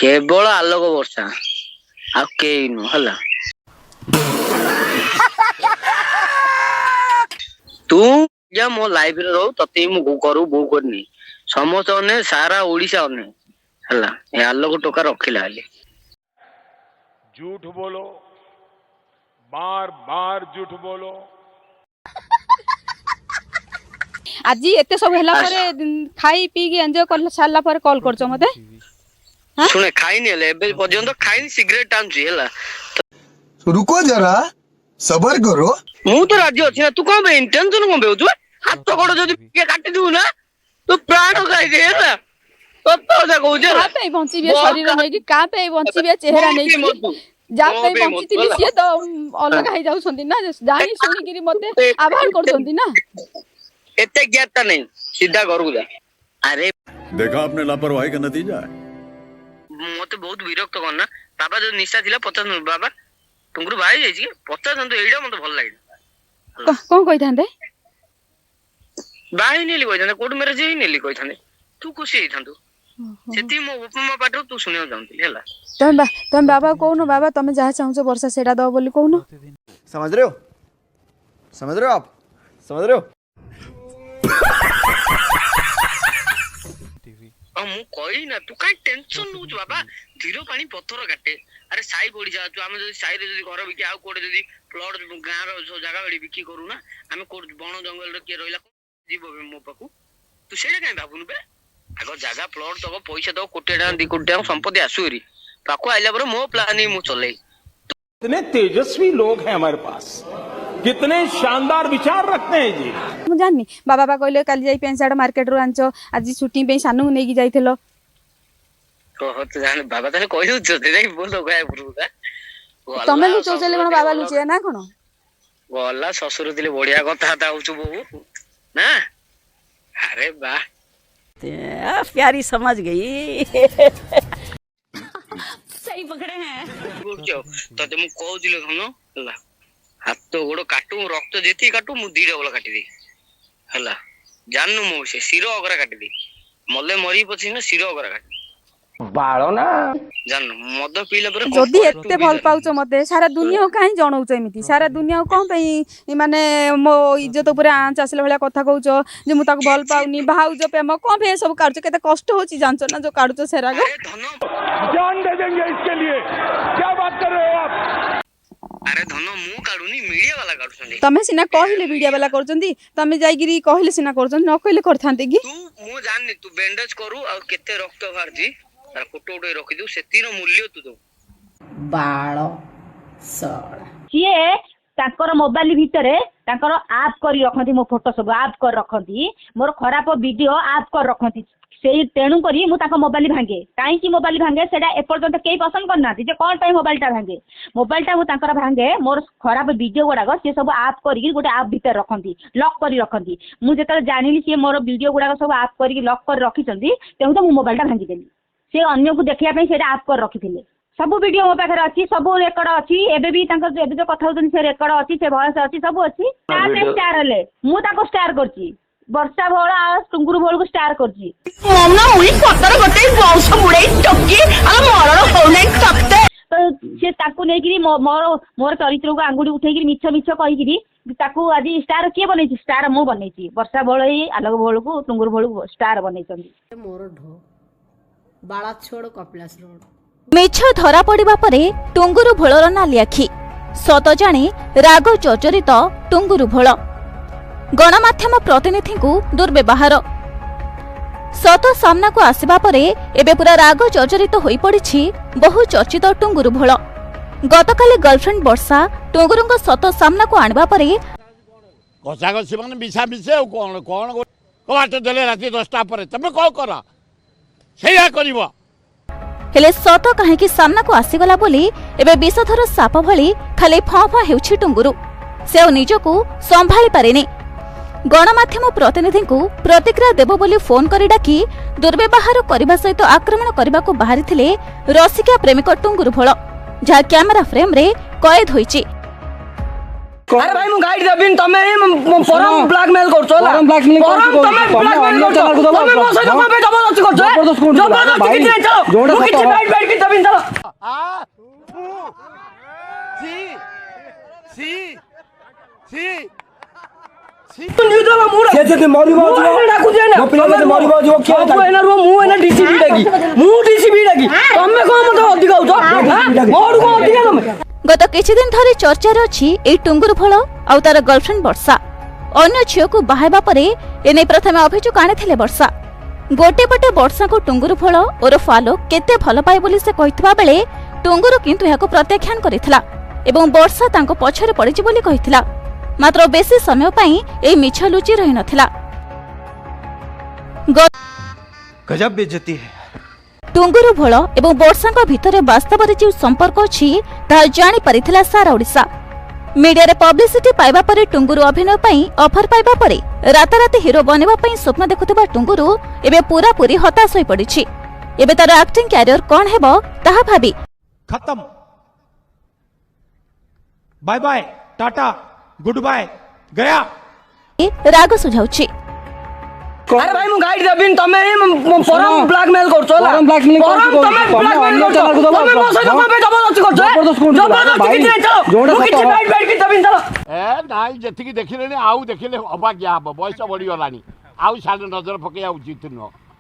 केवल आलोक वर्षा आ केई नु हला तू या मो लाइफ रे रहो तते मु करू बो करनी समस्त ने सारा ओडिसा ने हला ए आलोक टोका रखिला हले झूठ बोलो बार बार झूठ बोलो आज एते सब हला पर खाई पी के एंजॉय कर साला पर कॉल करछो मते सुने खाई नहीं ले एबे पर्यंत खाई सिगरेट टांची हला रुको जरा सबर करो मु तो राज्य अछि ना तू कोन बे टेंशन कोन बे तू हाथ गोड़ जदी के काटी दू ना तू प्राण खाई दे हला तो जा कहू जे का पे बंची बे शरीर नै कि का पे बंची बे चेहरा नै कि जा पे बंची थी से तो अलग हो जाउ छंती ना जानी सुनी गिरी मते आभार कर छंती ना एते ज्ञाता नहीं सीधा करू जा अरे देखा आपने लापरवाही का नतीजा है मते बहुत विरक्त करना बाबा जो निशा थिला 50 बाबा तुमको भाई जाई छी 50 तो एडा मते भल लागे कोन कहि थांदे भाई नेली कहि थांदे कोड मैरिज ही नेली कहि थांदे तू खुशी ही थांदू सेती मो उपमा पाटो तू सुनियो जानती हैला तुम बाबा कोन बाबा तुम जहा चाहछो वर्षा सेडा दो बोली कोन समझ रहे हो आप समझ रहे हो मु कही ना तू काई टेंशन नु बाबा धीरो पानी पत्थर काटे अरे साई पड़ी जा तू हम जदी साई रे जदी घर बिकी आ कोडे जदी प्लॉट गां रो जो जगह बड़ी बिकी करू ना हम कोड बण जंगल रे के रोइला जीव मो पाकू तू सेडा काई बाबू बे आगो जगह प्लॉट तो पैसा तो कोटी टाका 2 कोटी टाका संपत्ति आसुरी पाकू आइला पर मो प्लान ही मु चले इतने तेजस्वी लोग हैं हमारे पास कितने शानदार विचार रखते हैं जी मु जाननी बाबा बा कहले काली जाई पेन साड मार्केट रो आंचो आज छुट्टी पे सानू नेकी जाइथिलो तो जाने बाबा तने कहि दउ दे नहीं बोलो गाय पुरुगा तमे लु चोचले कोन बाबा लुचे ना कोन बोला ससुर दिले बढ़िया कथा ताउछु बहू ना अरे बा प्यारी समझ गई सही पकड़े हैं तते मु कहू दिले खनो हला हाथ तो गोड़ काटू रक्त जेती काटू मु दी डबल काटी दे हला जाननु मो से सिरो अगरा काटी दे मले मरी पछि ना सिरो अगरा काटी बाळो ना जाननु मद पीला पर जदी एते भल पाउछ मते सारा दुनिया काई जणौछ एमिति सारा दुनिया कोन पई माने मो इज्जत ऊपर आंच आसले भला कथा कहउछ जे मु ताको भल पाउनी भाउज प्रेम कोन पे सब काडछ केते कष्ट होची जानछ ना जो काडछ सेरा गो जान दे देंगे इसके लिए क्या बात कर रहे हो आप अरे धन मु काडुनी मीडिया वाला काडुछंदी तमे सिना कहिले मीडिया वाला करछंदी तमे जाईगिरी कहिले सिना करछंदी न कहिले करथांते की तू मु जाननी तू बैंडेज करू आ केते रक्त भारजी तार फोटो उठे रखि दउ सेतीर मूल्य तू दउ बाळो सड़ा सीए तांकर मोबाइल भितरे तांकर आप करी रखंती मो फोटो सब आप कर रखंती मोर खराब वीडियो आप कर रखंती से तेणु करी मु तांको मोबाइल भांगे काई की मोबाइल भांगे सेडा एपर्यंत केई पसंद करना जे कोन टाइम मोबाइलटा मु तांकर भांगे मोर खराब वीडियो गुडा से सब आप करी गोटे आप भीतर रखंती लॉक करी रखंती मु जेतल जानिली से मोर वीडियो गुडा सब आप करी लॉक कर रखिचंती तेहु तो मु मोबाइलटा भांगी देली से अन्य को देखिया पे सेडा आप कर रखिथिले सब वीडियो मो पाखरे अछि सब रेकॉर्ड अछि एबे भी तांकर एबे जो कथा होतन से रेकॉर्ड अछि से वॉइस अछि सब अछि ताके स्टार हले मु ताको स्टार करछि वर्षा भोळ आ टुंगुरु भोळ को स्टार करछि मना उई पतर गोटे बौस बुड़े टकी आ मरण हो नै तकते तो से ताको नै गिरी मोर चरित्र को आंगुडी उठै गिरी मिछ मिछ कहि गिरी ताको आज स्टार के बनै छि स्टार मु बनै छि वर्षा भोळ ही आलोक भोळ को टुंगुरु भोळ को स्टार बनै छथि मोर ढो बाळा छोड़ कपिलास रोड मिछ धरा पड़िबा परे टुंगुरु भोळर नाली आखि सत जाने राग चचरित टुंगुरु भोळ गणमाध्यम प्रतिनिधि को दुर्व्यवहार सत सामना को आसिबा परे एबे पूरा राग चचरित होई पड़िछि बहु चर्चित टुंगुरु भोळ गतकाली गर्लफ्रेंड वर्षा टुंगुरुंग सत सामना को आनिबा परे कसा कसी माने बिसा बिसे कोन कोन कोट देले राती 10टा परे तमे को करा सेया करबो हेले सत काहेकि सामना को आसीगला बोली एबे विषधर साप भली खाली फा हेउछि टुंगुरु से निजको संभाली पारेनी गणमाध्यम प्रतिनिधि को प्रतिक्रिया देव बोली फोन करी डाकी दुर्व्यवहार करने सहित आक्रमण करने को बाहरी थिले रसिका प्रेमिक टुंगुरु भोळ जहा कैमेरा फ्रेम रे कैद होईछि। अरे भाई मु गाइड देबिन तमे परम ब्लैकमेल करछो ला परम ब्लैकमेल करछो तमे ब्लैकमेल करछो तमे मो सहित को पे जबरदस्ती करछो जबरदस्ती किछ नै चलो मु किछ बैठ के देबिन चलो तुम न्यूज़ वाला मूड से मरिबो डाकू जे ना पिला से मरिबो जो के तो एना रो मु एना डीसीबी डाकी मु डीसीबी डाकी तमे को मते अधिक होतो मोर को अधिक तमे गत किछि दिन धरि चर्चार अछि ए टुंगुर फळ आउ तार गर्लफ्रेंड वर्षा अन्य झियो को बाहायबा परे एने प्रथमे अभियोग आनिथिले वर्षा गोटे पटे वर्षा को टुंगुर फळ और फालो केते भल पाए बोली से कहितबा बेले टुंगुर किंतु याको प्रत्याख्यान करिथिला एवं वर्षा तांको पछरे पडिछि बोली कहिथिला मात्र बेसी समय पई ए मिछ लुचि रहि नथिला गजब बेइज्जती है टुंगुर भोल एवं वर्षा भितर वास्तव जो संपर्क अच्छी ताहा जानी परिथिला सारा ओडिशा मीडिया रे पब्लिसिटी पाइबा परे टुंगुर अभिनय पई ऑफर पाइबा परे राताराती हीरो बनिबा पई स्वप्न देखुथिबा टुंगुर एबे पूरा पूरी हताश होई पडिछि एबे तार एक्टिंग कैरियर कोन हेबो ताहा भाबी खत्म bye bye tata good bye गया राग सुझाउछि अरे भाई मु गाइड देबिन तमे परम ब्लैकमेल करछो ला परम ब्लैकमेल करछो तमे ब्लैकमेल करछो तमे मो सहित को पे जबरदस्ती करछो जबरदस्ती किछ नै चलो मु किछ बैठ के देबिन चलो ए नाई जेतिकी देखिलेनी आउ देखिले अबाग्या हबो बयस बढी गलानी आउ साडे नजर पके उचित न